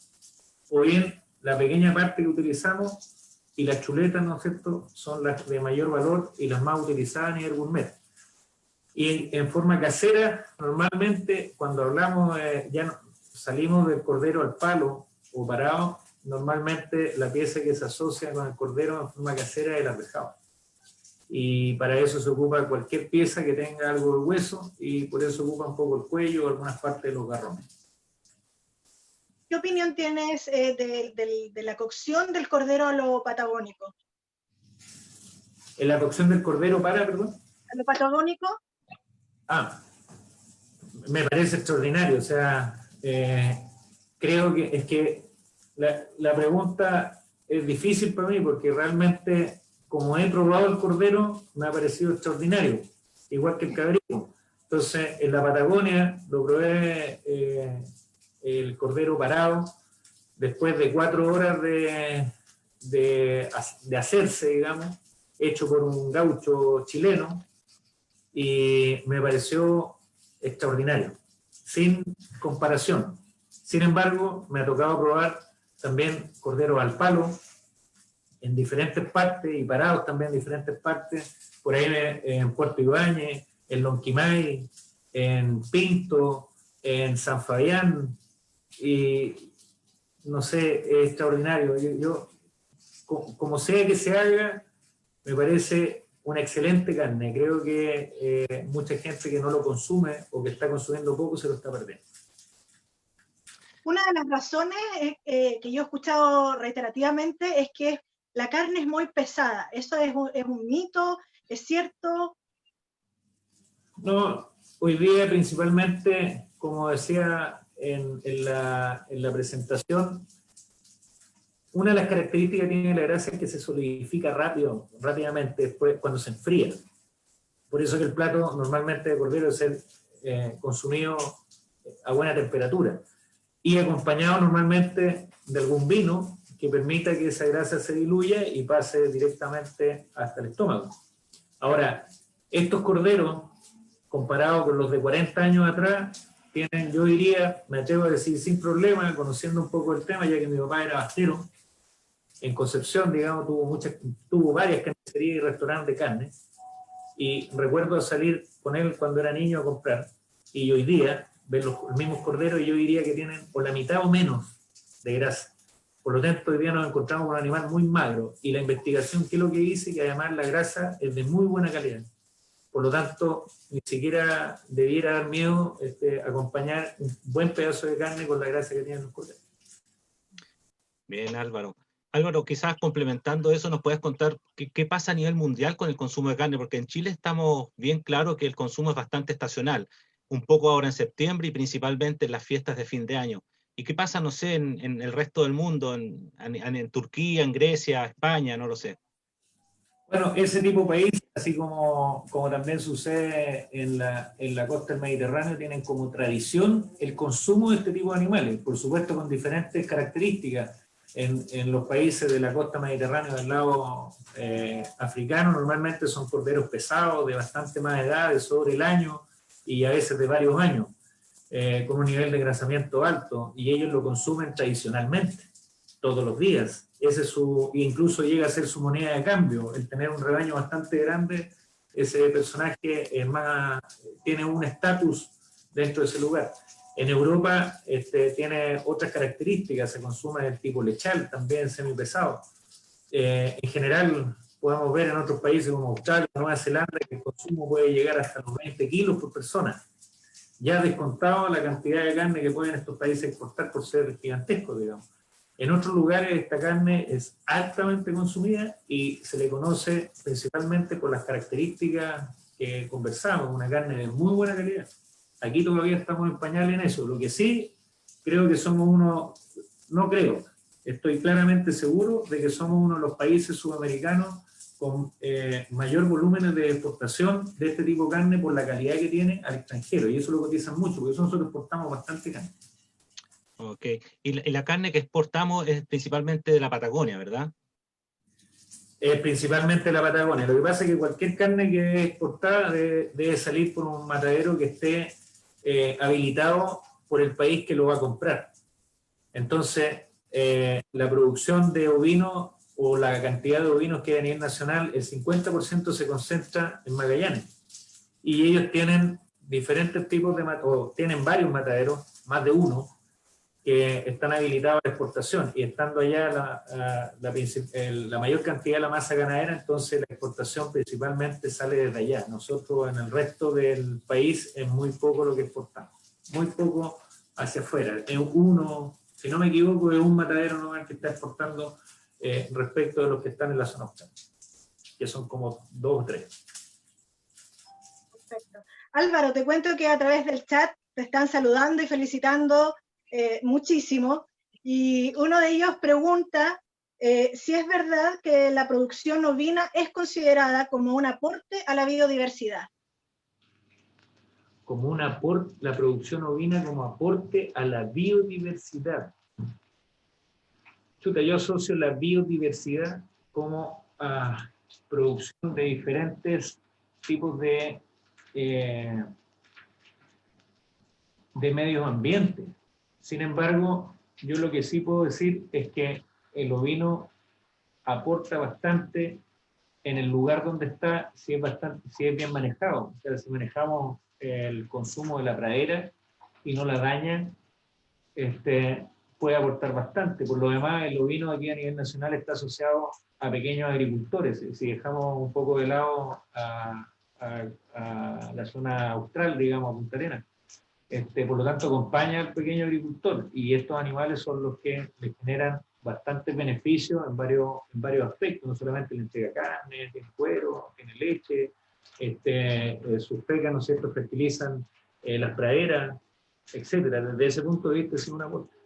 O bien, la pequeña parte que utilizamos y las chuletas, ¿no es cierto?, son las de mayor valor y las más utilizadas a nivel gourmet. Y en forma casera, normalmente, cuando hablamos, salimos del cordero al palo o parado, normalmente la pieza que se asocia con el cordero en forma casera es el arvejado. Y para eso se ocupa cualquier pieza que tenga algo de hueso, y por eso se ocupa un poco el cuello o algunas partes de los garrones. ¿Qué opinión tienes de la cocción del cordero a lo patagónico? ¿En la cocción del cordero perdón? ¿A lo patagónico? Me parece extraordinario. O sea, creo que la pregunta es difícil para mí, porque realmente, como he probado el cordero, me ha parecido extraordinario, igual que el cabrito. Entonces, en la Patagonia lo probé el cordero parado, después de 4 horas de hacerse, digamos, hecho por un gaucho chileno, y me pareció extraordinario, sin comparación. Sin embargo, me ha tocado probar también corderos al palo, en diferentes partes, y parados también en diferentes partes, por ahí en Puerto Ibáñez, en Lonquimay, en Pinto, en San Fabián, y no sé, es extraordinario. Yo, como sea que se haga, me parece una excelente carne. Creo que mucha gente que no lo consume o que está consumiendo poco se lo está perdiendo. Una de las razones que yo he escuchado reiterativamente es que la carne es muy pesada. ¿Eso es un mito? ¿Es cierto? No, hoy día principalmente, como decía en la presentación, una de las características que tiene la grasa es que se solidifica rápidamente después cuando se enfría. Por eso que el plato normalmente de cordero debe ser consumido a buena temperatura y acompañado normalmente de algún vino que permita que esa grasa se diluya y pase directamente hasta el estómago. Ahora, estos corderos, comparados con los de 40 años atrás, tienen, yo diría, me atrevo a decir sin problema, conociendo un poco el tema, ya que mi papá era bastero, en Concepción, digamos, tuvo varias carnicerías y restaurantes de carne, y recuerdo salir con él cuando era niño a comprar, y hoy día ver los mismos corderos, y yo diría que tienen por la mitad o menos de grasa. Por lo tanto, hoy día nos encontramos con un animal muy magro, y la investigación que es lo que dice, que además la grasa es de muy buena calidad. Por lo tanto, ni siquiera debiera dar miedo acompañar un buen pedazo de carne con la grasa que tienen los corderos. Bien, Álvaro. Álvaro, quizás complementando eso, nos puedes contar qué pasa a nivel mundial con el consumo de carne, porque en Chile estamos bien claros que el consumo es bastante estacional, un poco ahora en septiembre y principalmente en las fiestas de fin de año. ¿Y qué pasa, no sé, en el resto del mundo, en Turquía, en Grecia, España, no lo sé? Bueno, ese tipo de países, así como también sucede en la costa del Mediterráneo, tienen como tradición el consumo de este tipo de animales, por supuesto con diferentes características. En los países de la costa mediterránea del lado africano normalmente son corderos pesados, de bastante más edad, de sobre el año y a veces de varios años, con un nivel de engrasamiento alto, y ellos lo consumen tradicionalmente, todos los días. Incluso llega a ser su moneda de cambio, el tener un rebaño bastante grande ese personaje tiene un estatus dentro de ese lugar. En Europa tiene otras características, se consume del tipo lechal, también semipesado. En general, podemos ver en otros países como Australia, Nueva Zelanda, que el consumo puede llegar hasta los 20 kilos por persona. Ya descontado la cantidad de carne que pueden estos países exportar por ser gigantescos, digamos. En otros lugares esta carne es altamente consumida y se le conoce principalmente por las características que conversamos, una carne de muy buena calidad. Aquí todavía estamos en pañales en eso. Lo que sí, creo que somos estoy claramente seguro de que somos uno de los países sudamericanos con mayor volumen de exportación de este tipo de carne por la calidad que tiene al extranjero, y eso lo cotizan mucho, porque nosotros exportamos bastante carne. Ok, y la carne que exportamos es principalmente de la Patagonia, ¿verdad? Principalmente la Patagonia. Lo que pasa es que cualquier carne que es exportada debe salir por un matadero que esté habilitado por el país que lo va a comprar. Entonces, la producción de ovinos o la cantidad de ovinos que hay a nivel nacional, el 50% se concentra en Magallanes. Y ellos tienen diferentes tipos de mataderos, tienen varios mataderos, más de uno, que están habilitados a la exportación. Y estando allá la mayor cantidad de la masa ganadera, entonces la exportación principalmente sale desde allá. Nosotros en el resto del país es muy poco lo que exportamos. Muy poco hacia afuera. Es uno, si no me equivoco, es un matadero nomás que está exportando respecto de los que están en la zona austral, que son como 2 o 3. Perfecto. Álvaro, te cuento que a través del chat te están saludando y felicitando muchísimo, y uno de ellos pregunta si es verdad que la producción ovina es considerada como un aporte a la biodiversidad. Como un aporte, la producción ovina como aporte a la biodiversidad. Chuta, yo asocio la biodiversidad como producción de diferentes tipos de medio ambiente. Sin embargo, yo lo que sí puedo decir es que el ovino aporta bastante en el lugar donde está, si es bien manejado. O sea, si manejamos el consumo de la pradera y no la daña, puede aportar bastante. Por lo demás, el ovino aquí a nivel nacional está asociado a pequeños agricultores. Si dejamos un poco de lado a la zona austral, digamos, a Punta Arenas, por lo tanto acompaña al pequeño agricultor, y estos animales son los que le generan bastantes beneficios en varios aspectos, no solamente le entrega carne, tiene cuero, tiene leche, sus fecas, ¿no es cierto?, fertilizan las praderas, etcétera. Desde ese punto de vista es una aporte.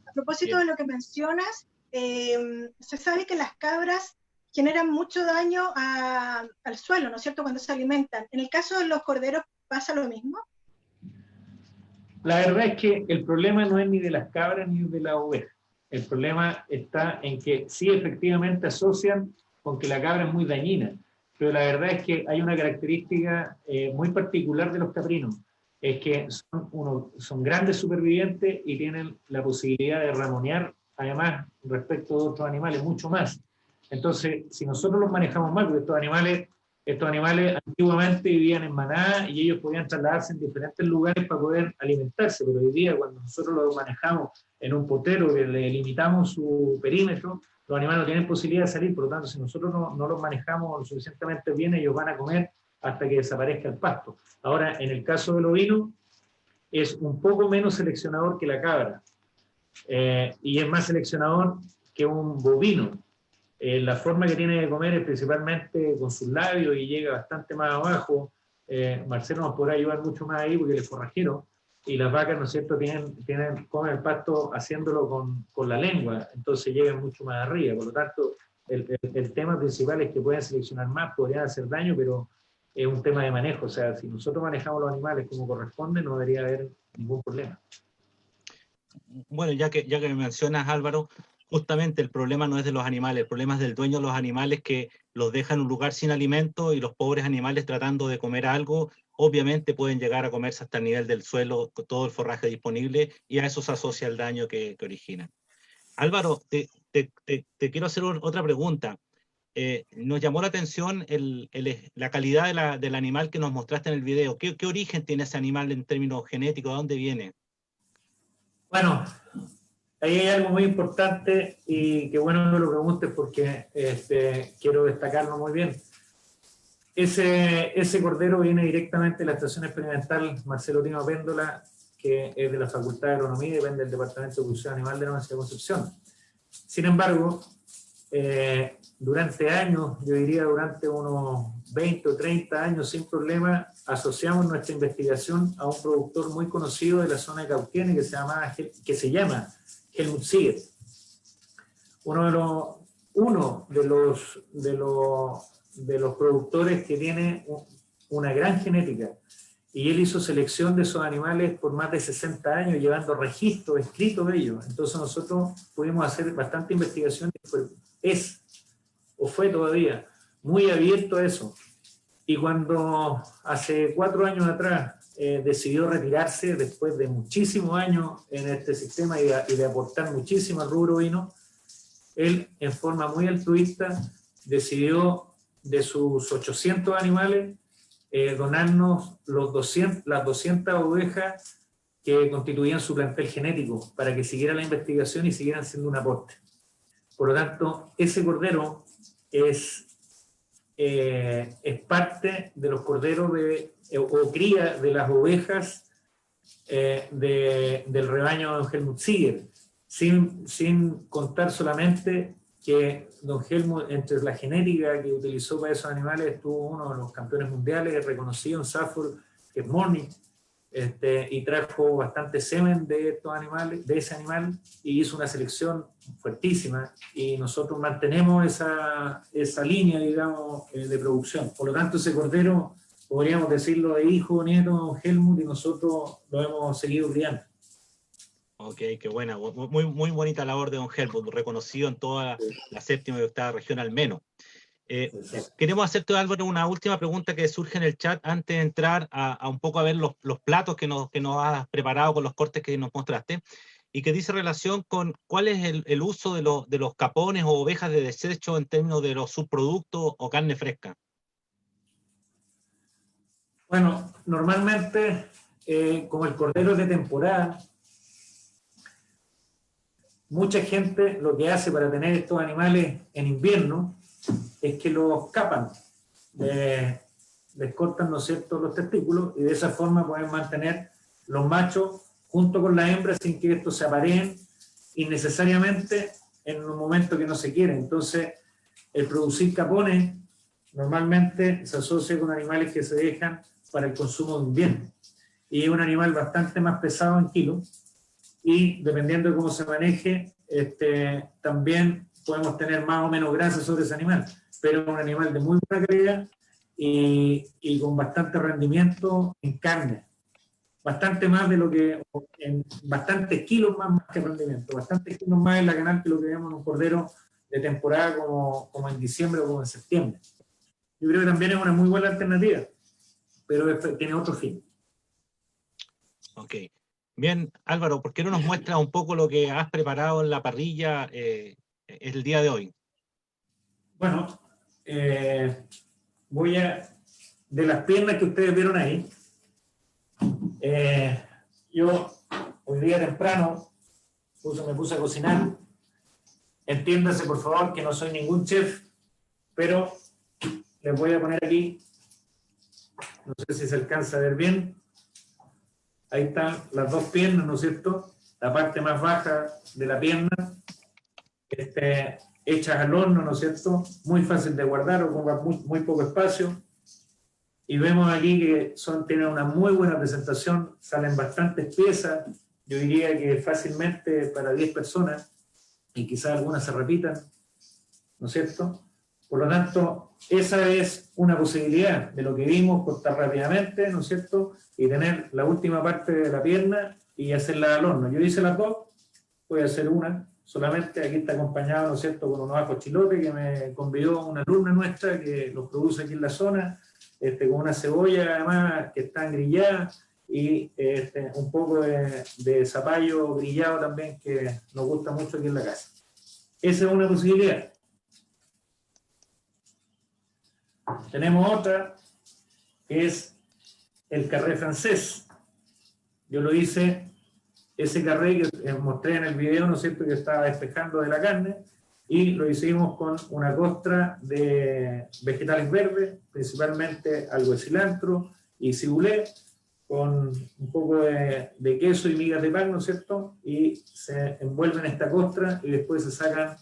A propósito de lo que mencionas, se sabe que las cabras generan mucho daño al suelo, ¿no es cierto?, cuando se alimentan. En el caso de los corderos, ¿pasa lo mismo? La verdad es que el problema no es ni de las cabras ni de las ovejas. El problema está en que sí, efectivamente asocian con que la cabra es muy dañina, pero la verdad es que hay una característica muy particular de los caprinos, es que son grandes supervivientes y tienen la posibilidad de ramonear, además, respecto de otros animales, mucho más. Entonces, si nosotros los manejamos mal, porque estos animales antiguamente vivían en manada y ellos podían trasladarse en diferentes lugares para poder alimentarse, pero hoy día cuando nosotros los manejamos en un potero que le limitamos su perímetro, los animales no tienen posibilidad de salir. Por lo tanto, si nosotros no los manejamos lo suficientemente bien, ellos van a comer hasta que desaparezca el pasto. Ahora, en el caso del ovino, es un poco menos seleccionador que la cabra, y es más seleccionador que un bovino. La forma que tiene de comer es principalmente con sus labios y llega bastante más abajo. Marcelo nos podrá ayudar mucho más ahí porque él es forrajero, y las vacas, ¿no es cierto?, comen el pasto haciéndolo con la lengua, entonces llegan mucho más arriba. Por lo tanto, el tema principal es que pueden seleccionar más, podrían hacer daño, pero es un tema de manejo. O sea, si nosotros manejamos los animales como corresponde, no debería haber ningún problema. Bueno, ya que me mencionas, Álvaro, justamente el problema no es de los animales, el problema es del dueño de los animales, que los deja en un lugar sin alimento, y los pobres animales, tratando de comer algo, obviamente pueden llegar a comerse hasta el nivel del suelo con todo el forraje disponible, y a eso se asocia el daño que originan. Álvaro, te quiero hacer otra pregunta. nos llamó la atención la calidad del animal que nos mostraste en el video. ¿Qué origen tiene ese animal en términos genéticos? ¿De dónde viene? Bueno, ahí hay algo muy importante y que bueno que lo preguntes porque quiero destacarlo muy bien. Ese cordero viene directamente de la Estación Experimental Marcelo Tino Péndola, que es de la Facultad de Agronomía y depende del Departamento de Producción Animal de la Universidad de Concepción. Sin embargo, durante años, yo diría durante unos 20 o 30 años sin problema, asociamos nuestra investigación a un productor muy conocido de la zona de Cauquenes que se llama Helmut Ziegert. Uno de los productores que tiene una gran genética, y él hizo selección de esos animales por más de 60 años, llevando registros escritos de ellos. Entonces nosotros pudimos hacer bastante investigación, fue todavía muy abierto a eso. Y cuando hace 4 años atrás decidió retirarse, después de muchísimos años en este sistema y de aportar muchísimo al rubro vino, él en forma muy altruista decidió de sus 800 animales donarnos las 200 ovejas que constituían su plantel genético para que siguiera la investigación y siguieran siendo un aporte. Por lo tanto, ese cordero es parte de los corderos o cría de las ovejas del rebaño de don Helmut Ziegert, sin contar solamente que don Helmut, entre la genética que utilizó para esos animales, estuvo uno de los campeones mundiales reconocido en Safford, que es Morning, y trajo bastante semen de estos animales, de ese animal, y hizo una selección fuertísima, y nosotros mantenemos esa línea, digamos, de producción. Por lo tanto, ese cordero, podríamos decirlo, de hijo, nieto de don Helmut, y nosotros lo hemos seguido criando. Ok, qué buena, muy, muy bonita labor de don Helmut, reconocido en toda la 7ª y 8ª región al menos. Queremos hacerte, Álvaro, una última pregunta que surge en el chat antes de entrar a un poco a ver los platos que nos has preparado con los cortes que nos mostraste, y que dice relación con cuál es el uso de los capones o ovejas de desecho en términos de los subproductos o carne fresca. Bueno, normalmente, como el cordero es de temporada, mucha gente lo que hace para tener estos animales en invierno es que los capan, les cortan, ¿no es cierto?, los testículos, y de esa forma pueden mantener los machos junto con las hembras sin que estos se apareen innecesariamente en un momento que no se quiere. Entonces, el producir capones normalmente se asocia con animales que se dejan para el consumo de invierno, y es un animal bastante más pesado en kilos, y dependiendo de cómo se maneje, también podemos tener más o menos grasa sobre ese animal, pero es un animal de muy buena calidad y con bastante rendimiento en carne, bastante más de lo que, en bastantes kilos más que rendimiento, bastantes kilos más en la canal que lo que vemos en un cordero de temporada como en diciembre o como en septiembre. Yo creo que también es una muy buena alternativa, pero tiene otro fin. Ok. Bien, Álvaro, ¿por qué no nos muestras un poco lo que has preparado en la parrilla el día de hoy? Bueno, de las piernas que ustedes vieron ahí, yo hoy día temprano me puse a cocinar. Entiéndase, por favor, que no soy ningún chef, pero les voy a poner aquí, no sé si se alcanza a ver bien. Ahí están las 2 piernas, ¿no es cierto? La parte más baja de la pierna, hechas al horno, ¿no es cierto? Muy fácil de guardar, ocupa muy poco espacio. Y vemos aquí que tienen una muy buena presentación, salen bastantes piezas, yo diría que fácilmente para 10 personas, y quizás algunas se repitan, ¿no es cierto? Por lo tanto, esa es una posibilidad de lo que vimos, cortar rápidamente, ¿no es cierto?, y tener la última parte de la pierna y hacerla al horno. Yo hice las 2, voy a hacer una solamente. Aquí está acompañado, ¿no es cierto?, con unos ajos chilotes que me convidó una alumna nuestra que los produce aquí en la zona, con una cebolla además que está grillada, y un poco de zapallo grillado también que nos gusta mucho aquí en la casa. Esa es una posibilidad. Tenemos otra, que es el carré francés. Yo lo hice, ese carré que mostré en el video, ¿no es cierto?, que estaba despejando de la carne, y lo hicimos con una costra de vegetales verdes, principalmente algo de cilantro y cibulet, con un poco de queso y migas de pan, ¿no es cierto?, y se envuelven esta costra y después se sacan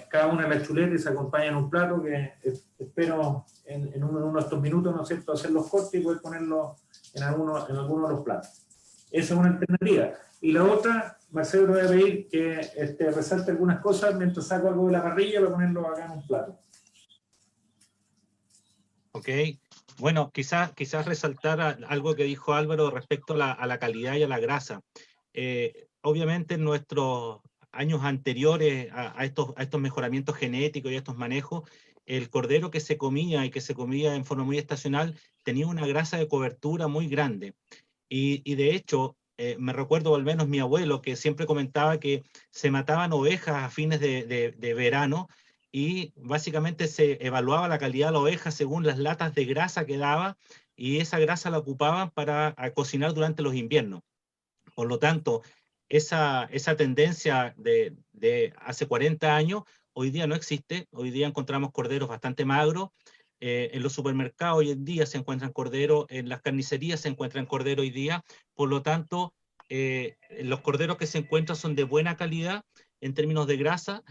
cada una de las chuletas y se acompaña en un plato que espero en uno de estos minutos, ¿no es cierto?, hacer los cortes y poder ponerlos en alguno de los platos. Esa es una alternativa. Y la otra, Marcelo, te voy a pedir que resalte algunas cosas mientras saco algo de la parrilla para ponerlo acá en un plato. Ok. Bueno, quizás resaltar algo que dijo Álvaro respecto a la calidad y a la grasa. Obviamente en nuestros años anteriores a estos mejoramientos genéticos y a estos manejos, el cordero que se comía y que se comía en forma muy estacional tenía una grasa de cobertura muy grande. Y de hecho, me recuerdo al menos mi abuelo que siempre comentaba que se mataban ovejas a fines de verano y básicamente se evaluaba la calidad de la oveja según las latas de grasa que daba y esa grasa la ocupaban para cocinar durante los inviernos. Por lo tanto, esa tendencia de hace 40 años hoy día no existe. Hoy día encontramos corderos bastante magros. En los supermercados hoy en día se encuentran corderos, en las carnicerías se encuentran corderos hoy día. Por lo tanto, los corderos que se encuentran son de buena calidad en términos de grasa.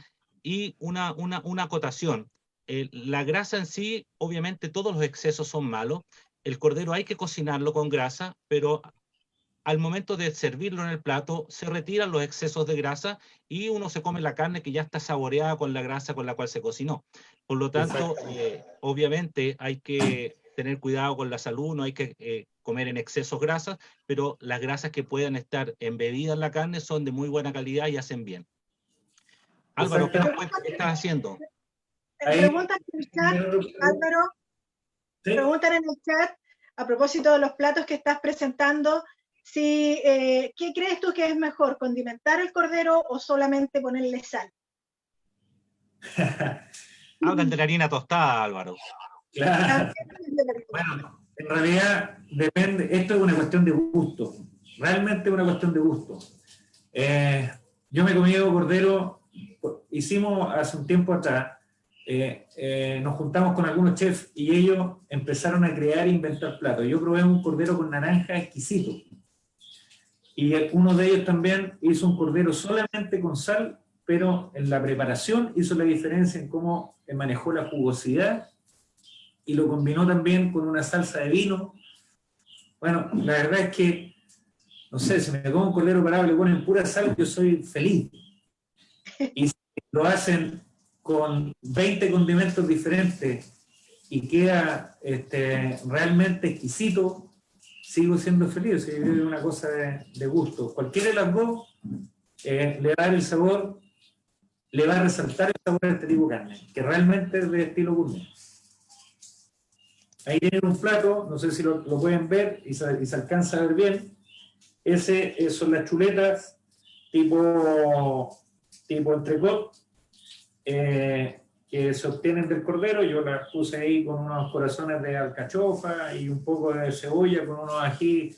Y una acotación. La grasa en sí, obviamente todos los excesos son malos. El cordero hay que cocinarlo con grasa, pero al momento de servirlo en el plato, se retiran los excesos de grasa y uno se come la carne que ya está saboreada con la grasa con la cual se cocinó. Por lo tanto, obviamente hay que tener cuidado con la salud, no hay que comer en excesos grasas, pero las grasas que puedan estar embebidas en la carne son de muy buena calidad y hacen bien. Álvaro, ¿qué estás haciendo? Preguntan en el chat, Álvaro, ¿sí? Preguntan en el chat, a propósito de los platos que estás presentando, si, ¿qué crees tú que es mejor, condimentar el cordero o solamente ponerle sal? Hablan de la harina tostada, Álvaro. Claro. Bueno, en realidad depende, esto es una cuestión de gusto, realmente es una cuestión de gusto. Yo me he comido cordero, hicimos hace un tiempo atrás, nos juntamos con algunos chefs y ellos empezaron a crear e inventar platos. Yo probé un cordero con naranja exquisito. Y uno de ellos también hizo un cordero solamente con sal, pero en la preparación hizo la diferencia en cómo manejó la jugosidad y lo combinó también con una salsa de vino. Bueno, la verdad es que, no sé, si me como un cordero parado y le ponen pura sal, yo soy feliz. Y si lo hacen con 20 condimentos diferentes y queda realmente exquisito, sigo siendo feliz, es una cosa de gusto. Cualquiera de las dos le va a dar el sabor, le va a resaltar el sabor de este tipo de carne, que realmente es de estilo gourmet. Ahí tienen un plato, no sé si lo pueden ver y se alcanza a ver bien. Son las chuletas tipo entrecot que se obtienen del cordero. Yo las puse ahí con unos corazones de alcachofa y un poco de cebolla con unos ají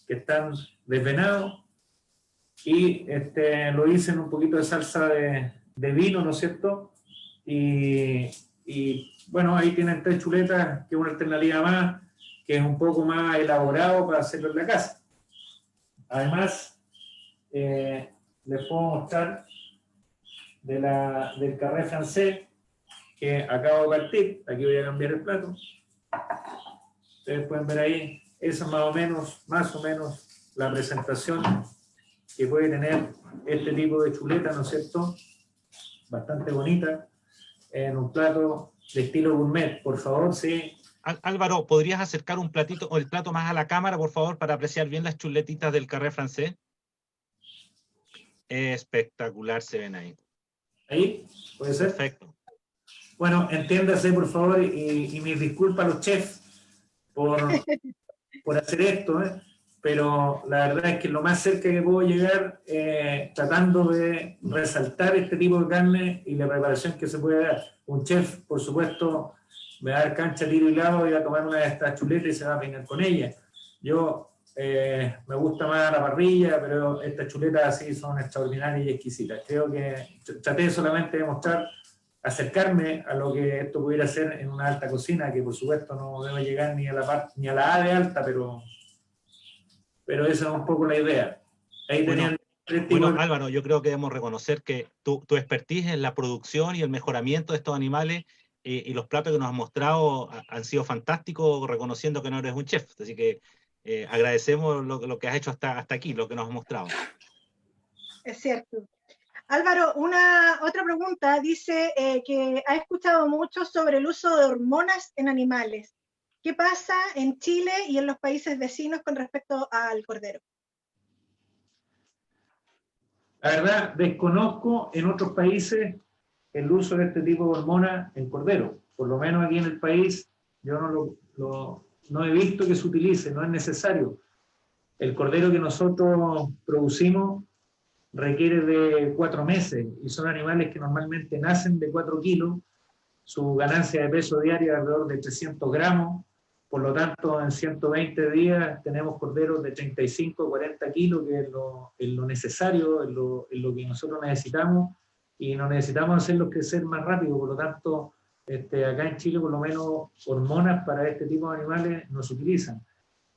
que están desvenados y lo hice en un poquito de salsa de vino, ¿no es cierto? Y bueno, ahí tienen 3 chuletas, que es una alternativa más, que es un poco más elaborado para hacerlo en la casa. Además, les puedo mostrar del carré francés que acabo de partir. Aquí voy a cambiar el plato. Ustedes pueden ver ahí, esa es más o menos la presentación que puede tener este tipo de chuleta, ¿no es cierto? Bastante bonita, en un plato de estilo gourmet, por favor, sí. Álvaro, ¿podrías acercar un platito o el plato más a la cámara, por favor, para apreciar bien las chuletitas del carré francés? Espectacular se ven ahí. ¿Ahí? ¿Puede ser? Perfecto. Bueno, entiéndase, por favor, y mis disculpas a los chefs por hacer esto, pero la verdad es que lo más cerca que puedo llegar tratando de resaltar este tipo de carne y la preparación que se puede dar. Un chef, por supuesto, me va a dar cancha, tiro y lado, y va a tomar una de estas chuletas y se va a peinar con ella. Yo me gusta más la parrilla, pero estas chuletas así son extraordinarias y exquisitas. Creo que traté solamente de mostrar, acercarme a lo que esto pudiera ser en una alta cocina, que por supuesto no debo llegar ni a la A de alta, pero esa es un poco la idea. Ahí tenían bueno, Álvaro, yo creo que debemos reconocer que tu expertise en la producción y el mejoramiento de estos animales y los platos que nos has mostrado han sido fantásticos, reconociendo que no eres un chef. Así que agradecemos lo que has hecho hasta aquí, lo que nos has mostrado. Es cierto. Álvaro, otra pregunta dice que ha escuchado mucho sobre el uso de hormonas en animales. ¿Qué pasa en Chile y en los países vecinos con respecto al cordero? La verdad, desconozco en otros países el uso de este tipo de hormonas en cordero. Por lo menos aquí en el país yo no he visto que se utilice, no es necesario. El cordero que nosotros producimos requiere de 4 meses y son animales que normalmente nacen de 4 kilos. Su ganancia de peso diaria es alrededor de 300 gramos. Por lo tanto, en 120 días tenemos corderos de 35 a 40 kilos, que es lo necesario, es lo que nosotros necesitamos, y no necesitamos hacerlos crecer más rápido. Por lo tanto, acá en Chile, por lo menos, hormonas para este tipo de animales no se utilizan.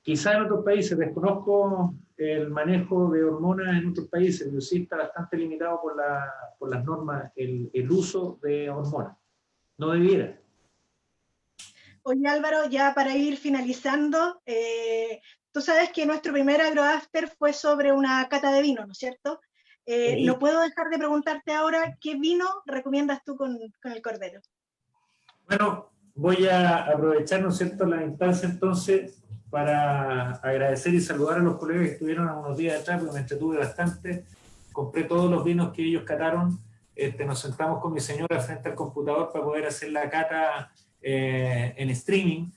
Quizá en otros países, desconozco el manejo de hormonas en otros países, pero sí está bastante limitado por las normas el uso de hormonas. No debiera. Oye, Álvaro, ya para ir finalizando, tú sabes que nuestro primer AgroAfter fue sobre una cata de vino, ¿no es cierto? Sí. No puedo dejar de preguntarte ahora, ¿qué vino recomiendas tú con el cordero? Bueno, voy a aprovechar, ¿no es cierto?, la instancia entonces para agradecer y saludar a los colegas que estuvieron unos días atrás, porque me entretuve bastante. Compré todos los vinos que ellos cataron. Nos sentamos con mi señora frente al computador para poder hacer la cata en streaming,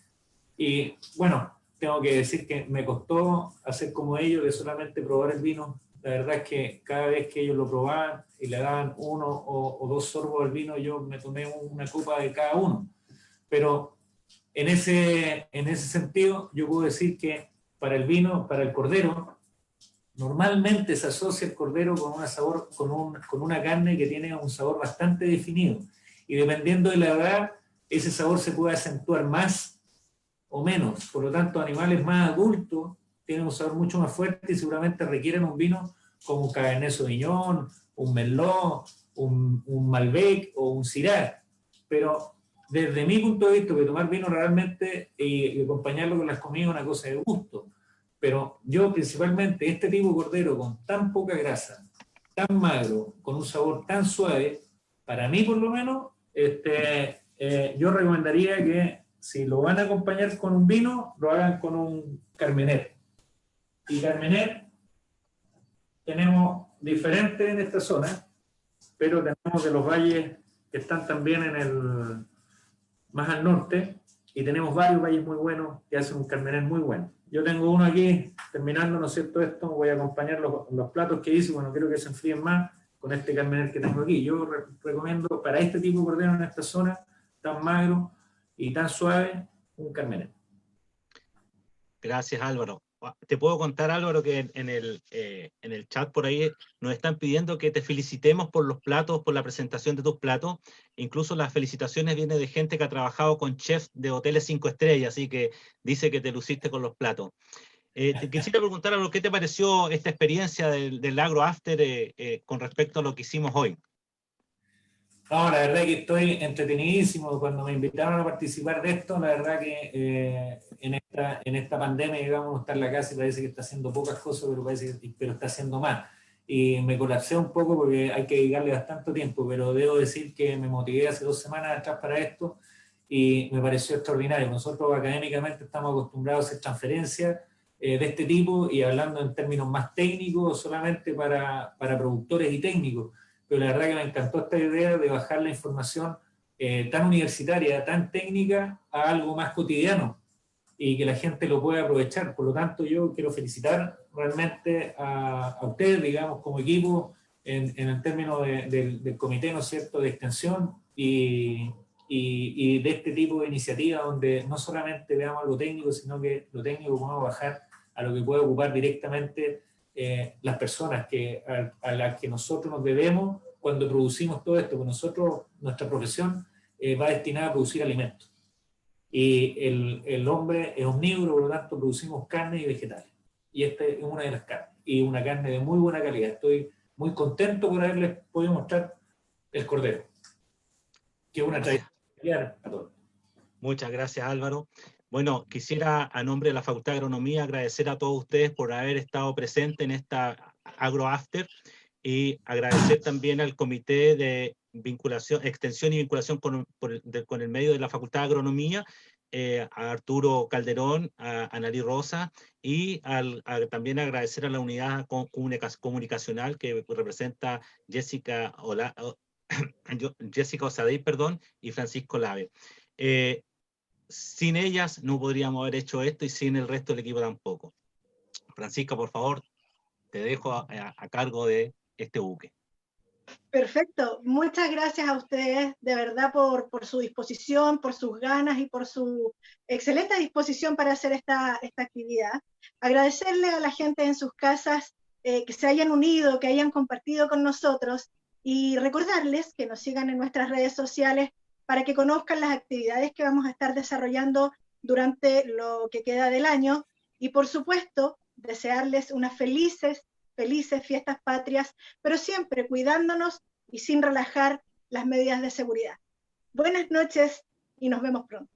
y bueno, tengo que decir que me costó hacer como ellos, de solamente probar el vino. La verdad es que cada vez que ellos lo probaban y le daban 1 o 2 sorbos al vino, yo me tomé una copa de cada uno. Pero en ese sentido, yo puedo decir que para el vino, para el cordero, normalmente se asocia el cordero con una carne que tiene un sabor bastante definido, y dependiendo de la edad, ese sabor se puede acentuar más o menos. Por lo tanto, animales más adultos tienen un sabor mucho más fuerte y seguramente requieren un vino como un Cabernet Sauvignon, un Merlot, un Malbec o un Syrah. Pero desde mi punto de vista, que tomar vino realmente y acompañarlo con las comidas es una cosa de gusto. Pero yo principalmente este tipo de cordero con tan poca grasa, tan magro, con un sabor tan suave, para mí por lo menos, yo recomendaría que si lo van a acompañar con un vino, lo hagan con un Carmener. Y Carmener tenemos diferentes en esta zona, pero tenemos de los valles que están también más al norte, y tenemos varios valles muy buenos que hacen un Carmener muy bueno. Yo tengo uno aquí, terminando, ¿no es cierto?, esto, voy a acompañar los platos que hice, bueno, quiero que se enfríen más con este Carmener que tengo aquí. Yo recomiendo para este tipo de cordero en esta zona, tan magro y tan suave, un Carmener. Gracias, Álvaro. Te puedo contar, Álvaro, que en el chat por ahí nos están pidiendo que te felicitemos por los platos, por la presentación de tus platos. Incluso las felicitaciones vienen de gente que ha trabajado con chefs de hoteles 5 estrellas, así que dice que te luciste con los platos. Te quisiera preguntar, Álvaro, ¿qué te pareció esta experiencia del AgroAfter con respecto a lo que hicimos hoy? No, la verdad que estoy entretenidísimo. Cuando me invitaron a participar de esto, la verdad que en esta pandemia, digamos, uno está en la casa y parece que está haciendo pocas cosas, pero está haciendo más. Y me colapsé un poco porque hay que dedicarle bastante tiempo, pero debo decir que me motivé hace 2 semanas atrás para esto y me pareció extraordinario. Nosotros académicamente estamos acostumbrados a hacer transferencias de este tipo y hablando en términos más técnicos solamente para productores y técnicos. Pero la verdad que me encantó esta idea de bajar la información tan universitaria, tan técnica, a algo más cotidiano y que la gente lo pueda aprovechar. Por lo tanto, yo quiero felicitar realmente a ustedes, digamos, como equipo, en el término del comité, ¿no es cierto?, de extensión, y y de este tipo de iniciativas donde no solamente veamos algo técnico, sino que lo técnico podemos bajar a lo que puede ocupar directamente las personas a las que nosotros nos debemos cuando producimos todo esto, porque nosotros, nuestra profesión va destinada a producir alimentos. Y el hombre es omnívoro, por lo tanto producimos carne y vegetales. Y esta es una de las carnes, y una carne de muy buena calidad. Estoy muy contento por haberles podido mostrar el cordero, que es una tradición familiar a todos. Muchas gracias, Álvaro. Bueno, quisiera, a nombre de la Facultad de Agronomía, agradecer a todos ustedes por haber estado presentes en esta AgroAfter y agradecer también al Comité de Extensión y Vinculación con el medio de la Facultad de Agronomía, a Arturo Calderón, a Analí Rosa, y también agradecer a la unidad comunicacional que representa Jessica Osadey, y Francisco Lave. Sin ellas no podríamos haber hecho esto y sin el resto del equipo tampoco. Francisca, por favor, te dejo a cargo de este buque. Perfecto, muchas gracias a ustedes de verdad por su disposición, por sus ganas y por su excelente disposición para hacer esta actividad. Agradecerle a la gente en sus casas que se hayan unido, que hayan compartido con nosotros y recordarles que nos sigan en nuestras redes sociales para que conozcan las actividades que vamos a estar desarrollando durante lo que queda del año y por supuesto desearles unas felices fiestas patrias, pero siempre cuidándonos y sin relajar las medidas de seguridad. Buenas noches y nos vemos pronto.